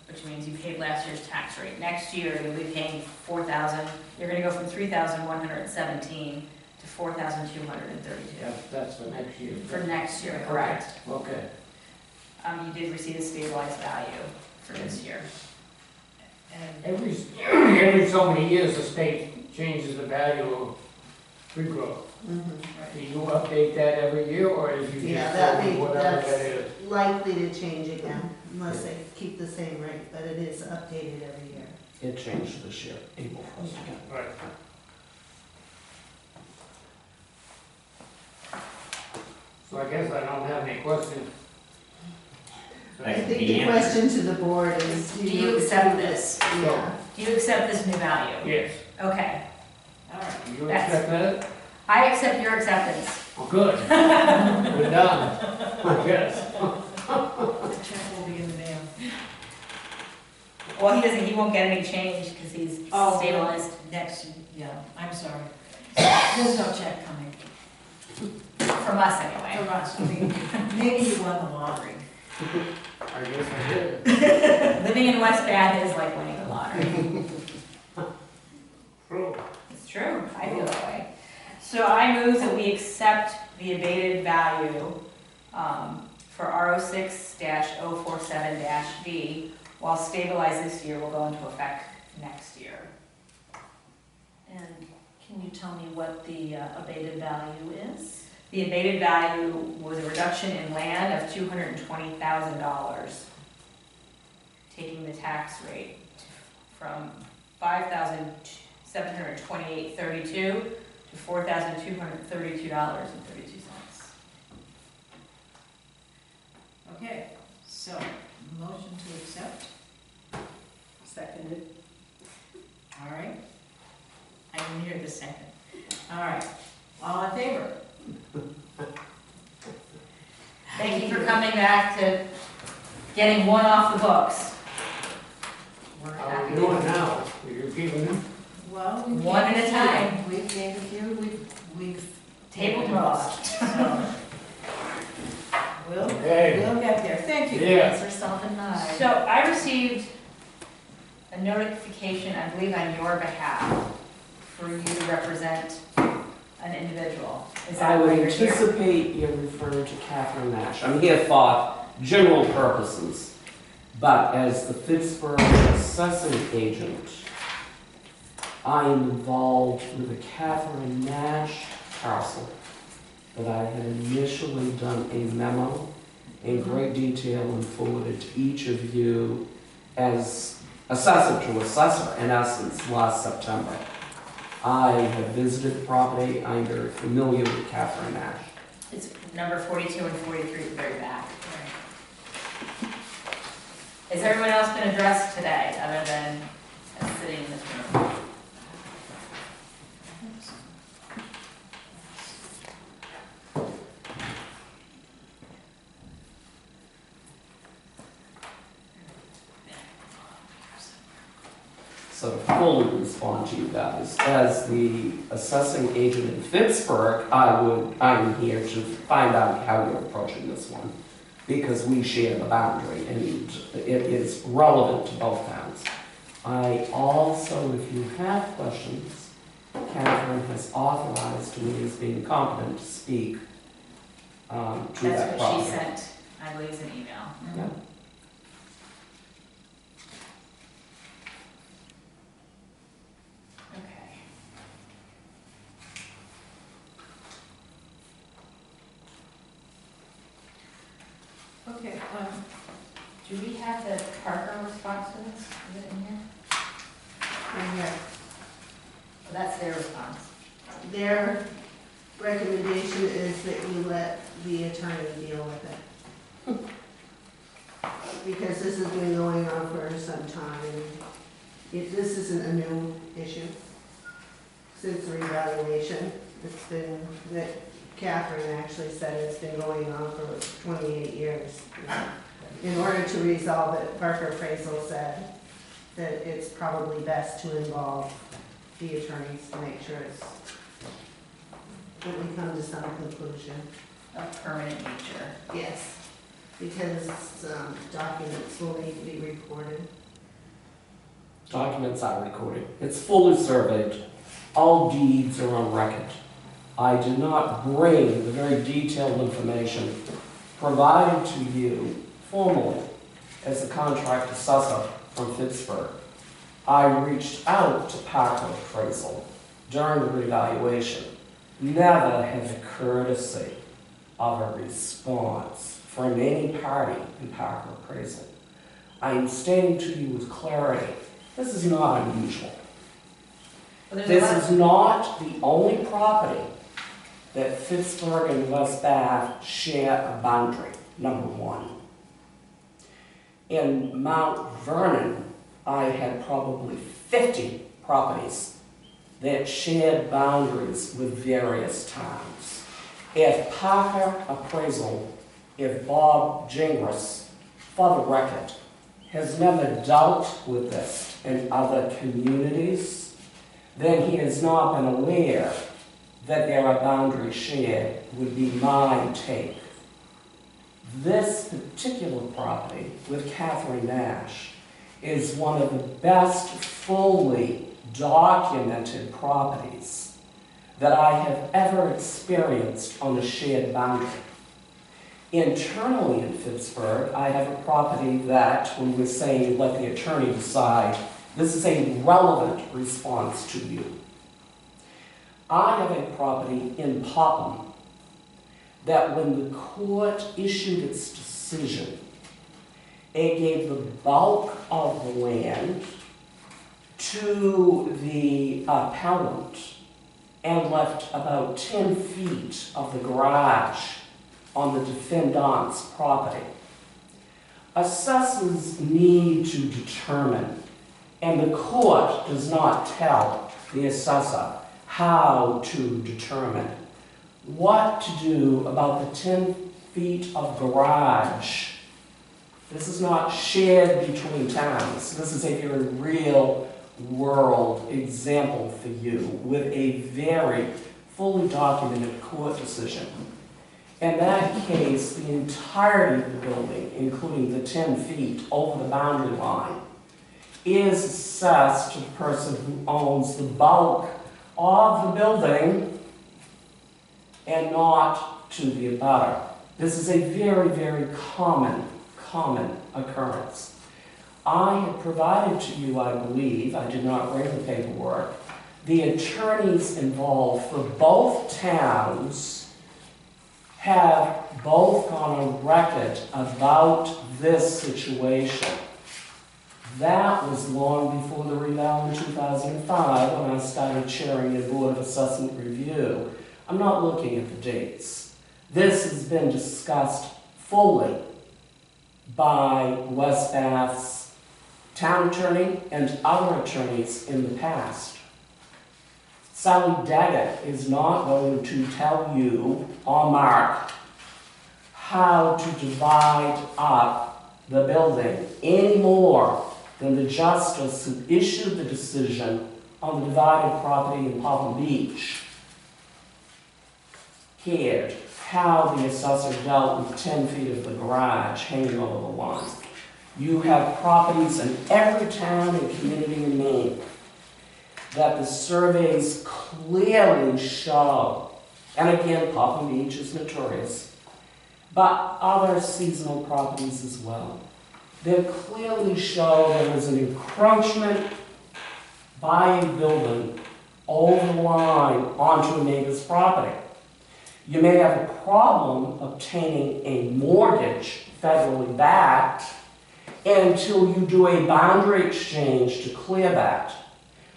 which means you paid last year's tax rate. Next year, you'll be paying 4,000, you're gonna go from 3,117 to 4,232. That's for next year. For next year, correct. Okay. You did receive a stabilized value for this year. And Every so many years, the state changes the value of tree growth. Mhm. Do you update that every year, or is you Yeah, just that tell me may, whatever that that's is? likely to change again, unless they keep the same rate, but it is updated every year. It changed this year, April 1st again. Right. So I guess I don't have any questions. I think the question to the board is, Do you accept this? Yeah. Do you accept this new value? Yes, Okay, All right. do you That's- accept that? I accept your acceptance. Oh, good. We're done, I guess. The check will be in the mail. Well, he won't get any change because he's Oh, stabilized. Next, yeah, I'm sorry. There's no check coming From us anyway. from us. I mean, maybe you won the lottery. I guess I did. Living in West Bath is like winning the lottery. True. It's true, I feel that way. So I move that we accept the abated value for R06-047-V, while stabilized this year will go into effect next year. And can you tell me what the abated value is? The abated value was a reduction in land of $220,000, taking the tax rate from $5,728.32 to $4,232.32. Okay, so, motion to accept, Seconded. all right. I didn't hear the second. All right, all in favor? Thank you for coming back to getting one off the books. We're How happy are to we doing now? You're keeping them? Well, we One gave at a few. time. We've gave a few, we've Tabled most. So, we'll Okay. get there, thank you. Yeah. Answer yourself and nod. So I received a notification, I believe on your behalf, for you to represent an individual. Is I that would why you're here? anticipate you're referring to Catherine Nash. I'm here for general purposes, but as the Pittsburgh assessing agent, I am involved with a Catherine Nash parcel that I had initially done a memo in great detail and forwarded to each of you as assessor to assessor, in essence, last September. I have visited the property. I'm very familiar with Catherine Nash. It's number 42 and 43 at the very back. Has everyone else been addressed today, other than sitting in this room? So to fully respond to you guys, as the assessing agent in Pittsburgh, I'm here to find out how you're approaching this one, because we share the boundary and it is relevant to both towns. I also, if you have questions, Catherine has authorized me as being competent to speak to that property. That's what she sent, I believe, is an email. Yeah. Okay. Okay, Do we have the Parker response to this? Is it in here? Right here. Oh, that's their response. Their recommendation is that you let the attorney deal with it. Because this has been going on for some time. This isn't a new issue. Since the revaluation, it's been, that Catherine actually said it's been going on for 28 years. In order to resolve it, Parker Appraisal said that it's probably best to involve the attorneys to make sure it's, that we come to some conclusion. Of permanent nature. Yes, because documents will need to be recorded. Documents are recorded. It's fully surveyed. All deeds are on record. I did not bring the very detailed information provided to you formally as a contract assessor from Pittsburgh. I reached out to Parker Appraisal during the revaluation never had the courtesy of a response from any party in Parker Appraisal. I am stating to you with clarity, this is not unusual. But there's a This lot is not the only property that Pittsburgh and West Bath share a boundary, number one. In Mount Vernon, I had probably 50 properties that shared boundaries with various towns. If Parker Appraisal, if Bob Gingras, for the record, has never dealt with this in other communities, then he has not been aware that there are boundaries shared, would be my take. This particular property with Catherine Nash is one of the best fully documented properties that I have ever experienced on a shared boundary. Internally in Pittsburgh, I have a property that, when we're saying let the attorney decide, this is a relevant response to you. I have a property in Popham that when the court issued its decision, it gave the bulk of the land to the appellant and left about 10 feet of the garage on the defendant's property. Assessors need to determine, and the court does not tell the assessor how to determine what to do about the 10 feet of garage. This is not shared between towns. This is a very real world example for you with a very fully documented court decision. In that case, the entirety of the building, including the 10 feet over the boundary line, is assessed to the person who owns the bulk of the building and not to the abutter. This is a very, very common occurrence. I have provided to you, I believe, I did not bring the paperwork, the attorneys involved for both towns have both gone on record about this situation. That was long before the reval in 2005 when I started chairing a Board of Assessment Review. I'm not looking at the dates. This has been discussed fully by West Bath's town attorney and other attorneys in the past. Sally Daggett is not going to tell you, or Mark, how to divide up the building any more than the justice who issued the decision on the divided property in Popham Beach cared how the assessor dealt with 10 feet of the garage hanging over the line. You have properties in every town and community in Maine that the surveys clearly show, and again, Popham Beach is notorious, but other seasonal properties as well. They clearly show there is an encroachment by a building over the line onto a neighbor's property. You may have a problem obtaining a mortgage federally backed until you do a boundary exchange to clear that.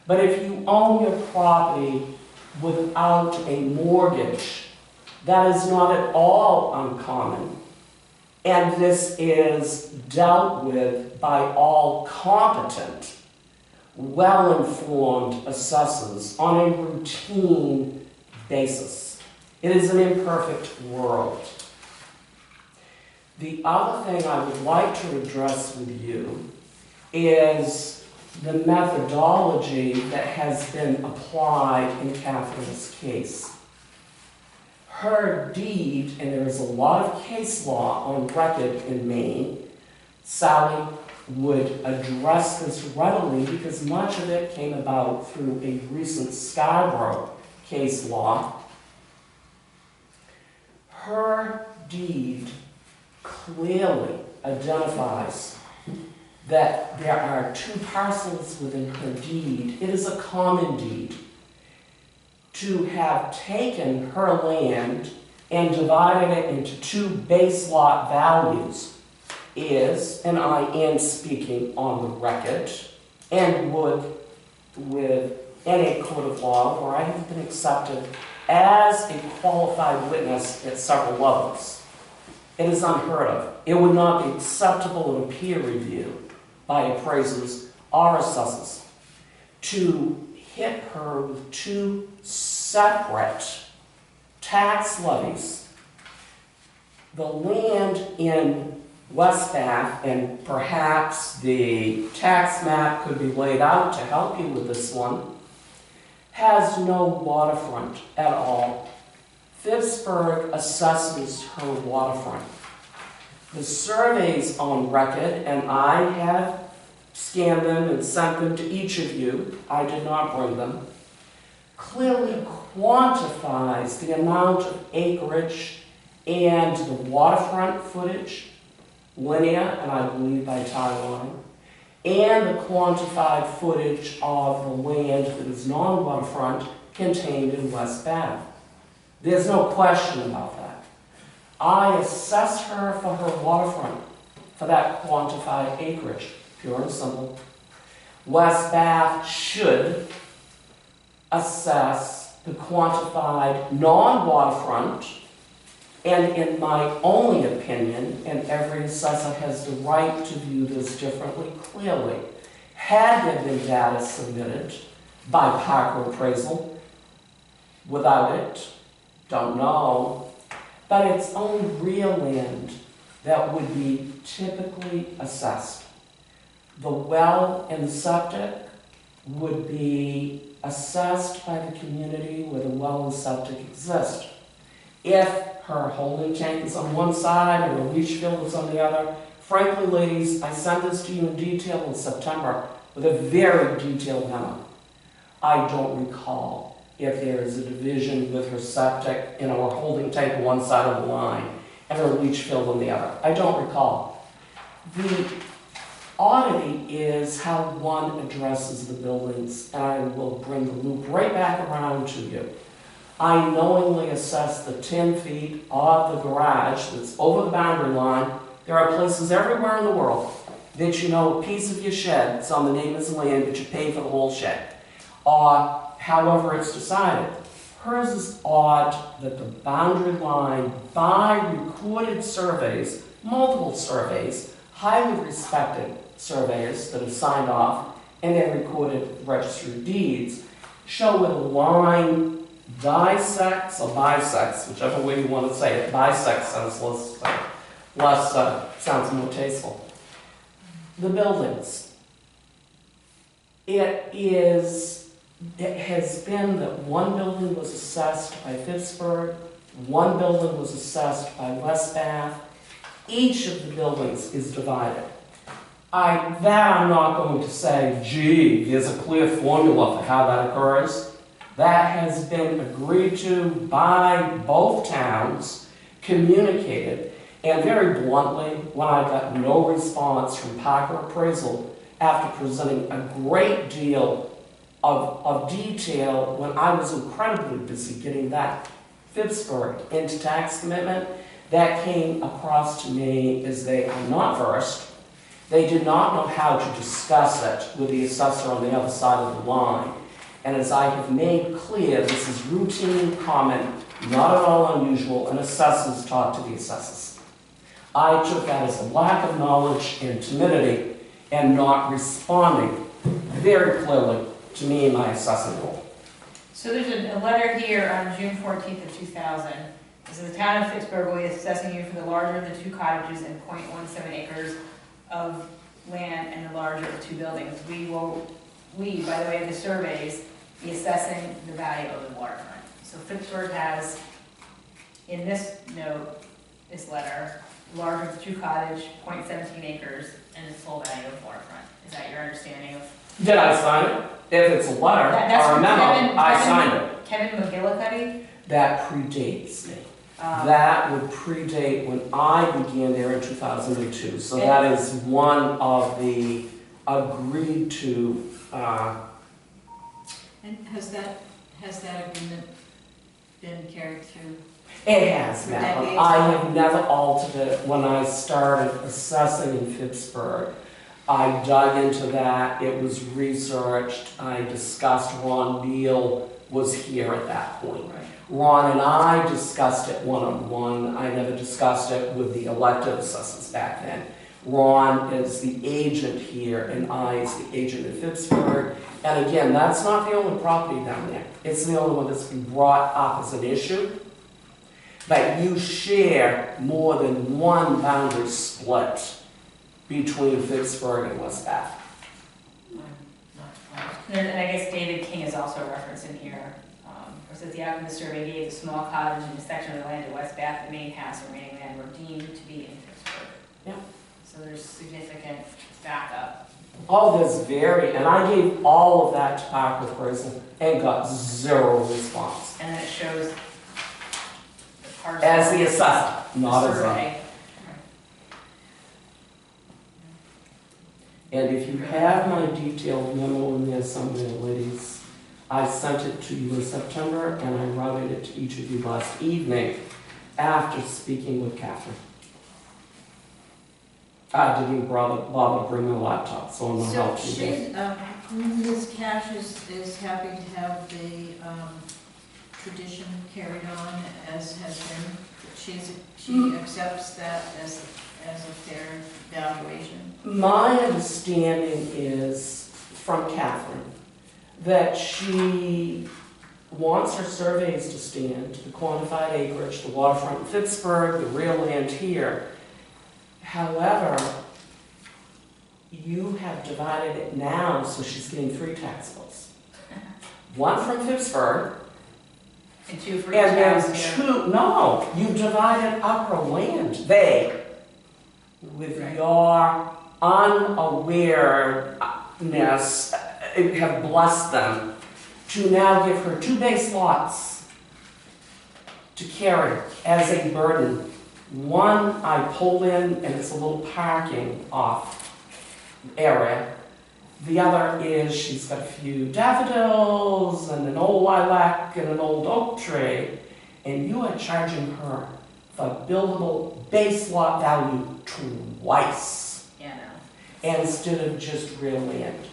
But if you own your property without a mortgage, that is not at all uncommon. And this is dealt with by all competent, well-informed assessors on a routine basis. It is an imperfect world. The other thing I would like to address with you is the methodology that has been applied in Catherine's case. Her deed, and there is a lot of case law on record in Maine, Sally would address this readily because much of it came about through a recent Scarborough case law. Her deed clearly identifies that there are two parcels within her deed. It is a common deed to have taken her land and divided it into two base lot values is, and I am speaking on the record, and would, with any court of law where I have been accepted as a qualified witness at several levels. It is unheard of. It would not be acceptable in a peer review by appraisers or assessors to hit her with two separate tax levies. The land in West Bath, and perhaps the tax map could be laid out to help you with this one, has no waterfront at all. Phippsburg assesses her waterfront. The surveys on record, and I have scanned them and sent them to each of you, I did not bring them, clearly quantifies the amount of acreage and the waterfront footage, linear, and I believe by tie line, and the quantified footage of the land that is non-waterfront contained in West Bath. There's no question about that. I assess her for her waterfront, for that quantified acreage, pure and simple. West Bath should assess the quantified non-waterfront, and in my only opinion, and every assessor has the right to view this differently clearly, had there been data submitted by Parker Appraisal, without it, don't know, but it's only real land that would be typically assessed. The well and the septic would be assessed by the community where the well and septic exist. If her holding tank is on one side and her leach field is on the other, frankly, ladies, I sent this to you in detail in September with a very detailed memo. I don't recall if there is a division with her septic and her holding tank on one side of the line and her leach field on the other. I don't recall. The oddity is how one addresses the buildings, and I will bring the loop right back around to you. I knowingly assess the 10 feet of the garage that's over the boundary line. There are places everywhere in the world that you know a piece of your shed is on the neighbor's land, but you pay for the whole shed. Or however it's decided. Hers is odd that the boundary line by recorded surveys, multiple surveys, highly respected surveyors that have signed off, and then recorded registry of deeds, show where the line dissects or bisects, whichever way you want to say it. Bisects sounds less sounds more tasteful. The buildings. It has been that one building was assessed by Phippsburg, one building was assessed by West Bath. Each of the buildings is divided. I'm not going to say, gee, there's a clear formula for how that occurs. That has been agreed to by both towns, communicated, and very bluntly, when I got no response from Parker Appraisal after presenting a great deal of detail when I was incredibly busy getting that Phippsburg into tax commitment, that came across to me as they are not versed. They did not know how to discuss it with the assessor on the other side of the line. And as I have made clear, this is routine comment, not at all unusual, and assessors talk to the assessors. I took that as a lack of knowledge and timidity and not responding very clearly to me in my assessing role. So there's a letter here on June 14th of 2000. It says the town of Phippsburg will be assessing you for the larger of the two cottages and 0.17 acres of land and the larger of two buildings. We, by the way of the surveys, be assessing the value of the waterfront. So Phippsburg has, in this note, this letter, larger of the two cottage, 0.17 acres, and its full value of waterfront. Is that your understanding of? Did I sign it? If it's a letter or a memo, I signed it. Kevin McGillicuddy? That predates me. That would predate when I began there in 2002. So that is one of the agreed to. And has that has that agreement been carried through? It has For never. decades. I have never altered it. When I started assessing in Pittsburgh, I dug into that. It was researched. I discussed. Ron Beal was here at that point. Right. Ron and I discussed it one-on-one. I never discussed it with the elected assessors back then. Ron is the agent here, and I is the agent in Pittsburgh. And again, that's not the only property down there. It's the only one that's been brought up as an issue. But you share more than one boundary split between Pittsburgh and West Bath. And I guess David King is also referenced in here. It says the outcome of the survey gave the small cottage and the section of the land at West Bath, the main house and remaining land were deemed to be in Pittsburgh. Yeah. So there's significant backup. Oh, there's and I gave all of that to Park Appraisal and got zero response. And then it shows the parcel. As the assessor, not as a. survey. And if you have my detailed memo in there somewhere, ladies, I sent it to you in September, and I routed it to each of you last evening after speaking with Catherine. I didn't bother to bring my laptop, so I'm not So helping you. Ms. Cash is happy to have the tradition carried on as has been. She accepts that as a fair valuation. My understanding is from Catherine that she wants her surveys to stand, the quantified acreage, the waterfront in Pittsburgh, the real land here. However, you have divided it now, so she's getting 3 tax bills. One from Pittsburgh, And two for each and then house here. 2, no, you divided up her land, with Right. your unawareness, have blessed them to now give her 2 base lots to carry as a burden. One I pulled in and it's a little parking off area. The other is she's got a few daffodils and an old lilac and an old oak tree, and you are charging her the buildable base lot value twice Yeah, no. instead of just real land.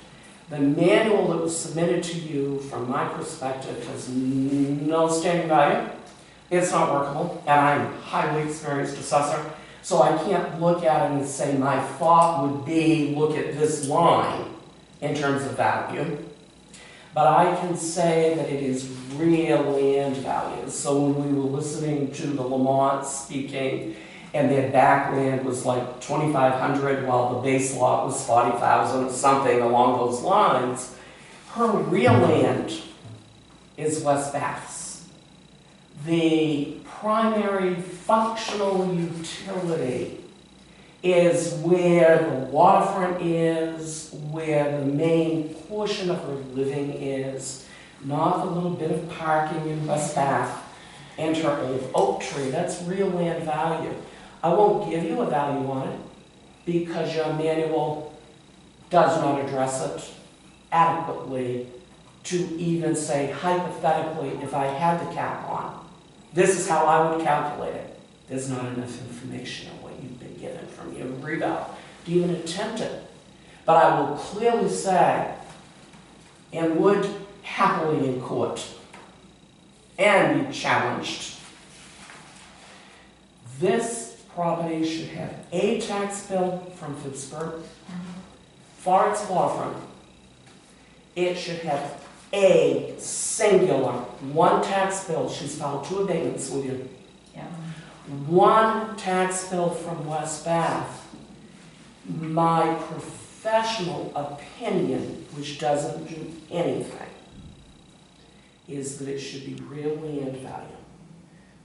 The manual that was submitted to you, from my perspective, has no standing value. It's not workable, and I'm a highly experienced assessor, so I can't look at it and say my thought would be, look at this line in terms of value. But I can say that it is real land value. So when we were listening to the Lamont speaking, and their backland was like 2,500 while the base lot was 40,000, something along those lines, her real land is West Bath's. The primary functional utility is where the waterfront is, where the main portion of her living is, not the little bit of parking in West Bath and her old oak tree. That's real land value. I won't give you a value on it because your manual does not address it adequately to even say hypothetically if I had the cap on. This is how I would calculate it. There's not enough information on what you've been given from your readout to even attempt it. But I will clearly say, and would happily in court, and be challenged, this property should have a tax bill from Pittsburgh for its waterfront. It should have a singular, one tax bill. She's filed 2 abatements with you. Yeah. One tax bill from West Bath. My professional opinion, which doesn't do anything, is that it should be real land value.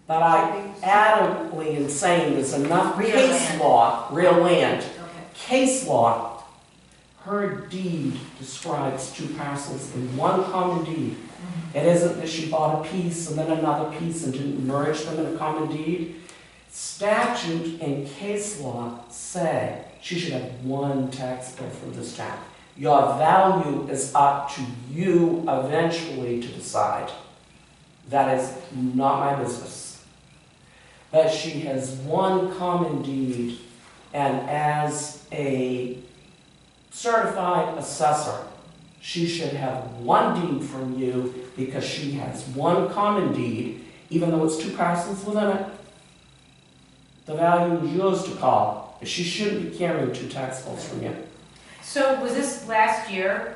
But I adamantly am saying there's enough Real case land. law, real land, Okay. case law. Her deed describes 2 parcels in one common deed. It isn't that she bought a piece and then another piece and didn't merge them in a common deed. Statute and case law say she should have 1 tax bill from this town. Your value is up to you eventually to decide. That is not my business. But she has one common deed, and as a certified assessor, she should have one deed from you because she has one common deed, even though it's 2 parcels within it. The value is yours to call. She shouldn't be carrying 2 tax bills from you. So was this last year?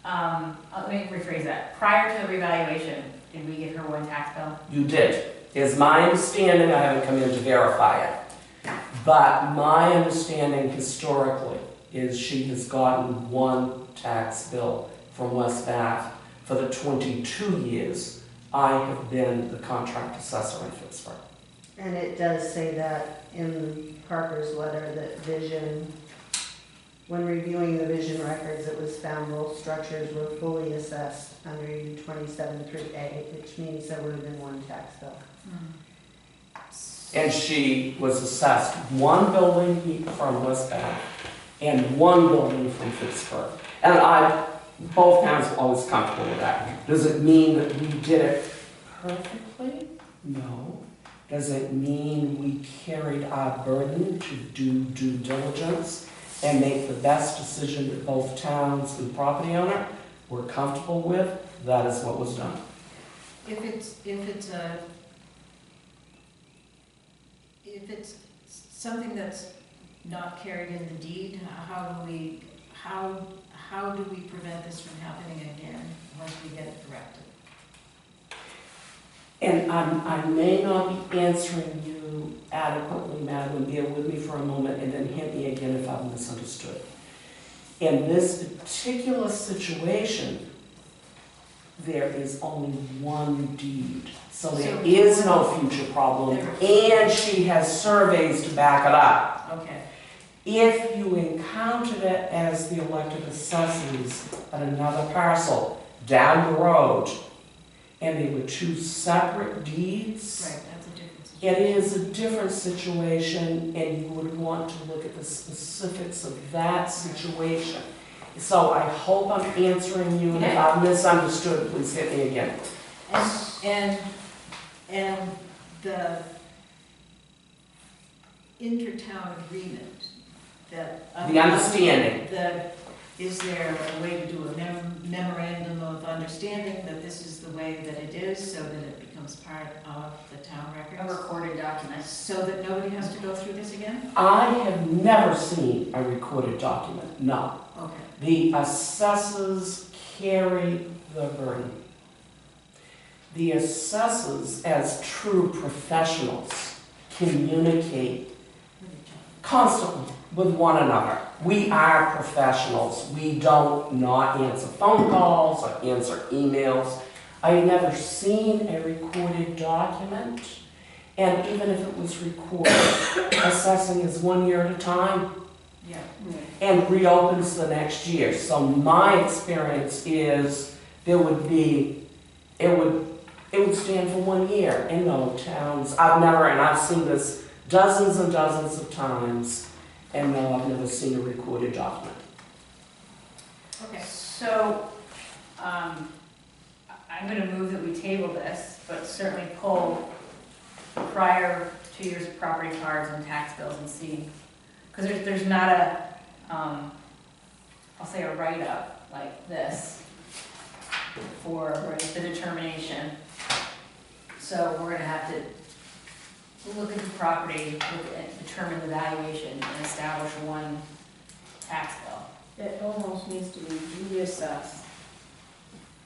Let me rephrase that. Prior to the revaluation, did we give her 1 tax bill? You did. Is my understanding, I haven't come in to verify it, but my understanding historically is she has gotten 1 tax bill from West Bath for the 22 years I have been the contract assessor in Pittsburgh. And it does say that in Parker's letter that Vision, when reviewing the Vision records, it was found both structures were fully assessed under U 27-3A, which means there would have been 1 tax bill. And she was assessed 1 building from West Bath and 1 building from Pittsburgh. And both towns were always comfortable with that. Does it mean that we did it perfectly? No. Does it mean we carried our burden to do due diligence and make the best decision that both towns and property owner were comfortable with? That is what was done. If it's something that's not carried in the deed, how do we prevent this from happening again once we get it corrected? And I may not be answering you adequately, Madeline. Bear with me for a moment and then hit me again if I've misunderstood. In this particular situation, there is only 1 deed. So there is no future problem, and she has surveys to back it up. Okay. If you encountered it as the elected assessors at another parcel down the road, and they were 2 separate deeds, Right, that's a difference. it is a different situation, and you would want to look at the specifics of that situation. So I hope I'm answering you, and if I've misunderstood, please hit me again. And the intertown agreement that. The understanding. Is there a way to do a memorandum of understanding that this is the way that it is, so that it becomes part of the town A records? recorded document. So that nobody has to go through this again? I have never seen a recorded document, no. Okay. The assessors carry the burden. The assessors, as true professionals, communicate constantly with one another. We are professionals. We don't not answer phone calls or answer emails. I've never seen a recorded document, and even if it was recorded, assessing is 1 year at a time. Yeah. And reopens the next year. So my experience is it would stand for 1 year in no towns. I've seen this dozens and dozens of times, and no, I've never seen a recorded document. Okay. So, I'm gonna move that we table this, but certainly pull prior 2 years of property cards and tax bills and see. Because there's not a, I'll say a write-up like this for the determination. So we're gonna have to look at the property, determine the valuation, and establish 1 tax bill. It almost needs to be reassessed.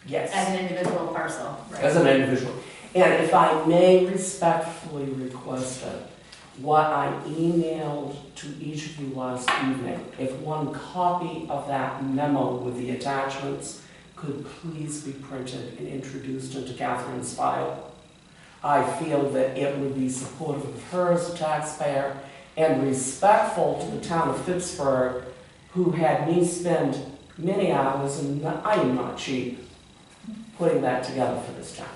Yes. As an individual parcel. As an individual. And if I may respectfully request it, what I emailed to each of you last evening, if 1 copy of that memo with the attachments could please be printed and introduced into Catherine's file. I feel that it would be supportive of her as a taxpayer and respectful to the town of Pittsburgh, who had me spend many hours, and I am not cheap, putting that together for this town.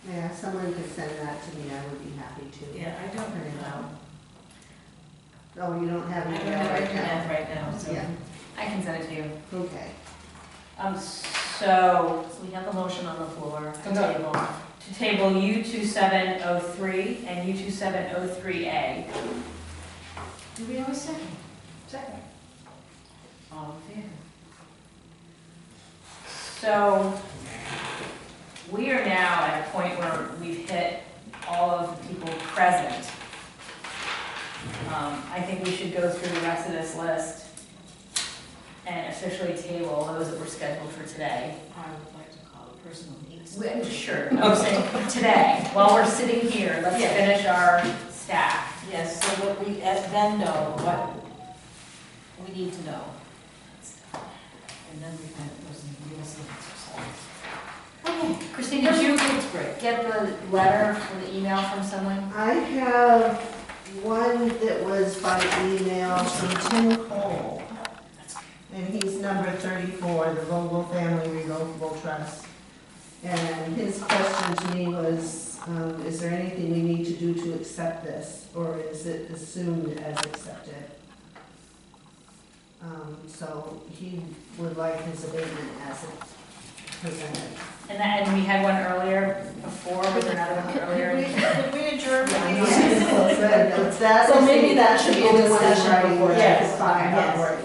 Yeah, if someone could send that to me, I would be happy to. Yeah, I don't Print it out. know. Oh, you don't have I it don't have right internet now? right now, so. Yeah, I can send it to you. okay. So, So we have a motion on the floor to Okay. table to table U2703 and U2703A. Do we have a second? Second. All in favor? So, we are now at a point where we've hit all of the people present. I think we should go through the rest of this list and officially table those that were scheduled for today. I would like to call a personal meeting. Sure, I'm saying today, while we're sitting here, let's Yeah. finish our staff. Yes, so that we then know what we need to know. And then we kind of person deals with exercise. Okay, Christine, did you it's great. get the letter or the email from someone? I have one that was by email from Tim Cole. And he's number 34, the Vogel Family Revocable Trust. And his question to me was, is there anything we need to do to accept this, or is it assumed as accepted? So he would like his abatement as it presented. And we had one earlier before, was there another one earlier? Did we adjourn? Yes, that So maybe that should should be be the one discussion writing. before. Yes, Okay. yes.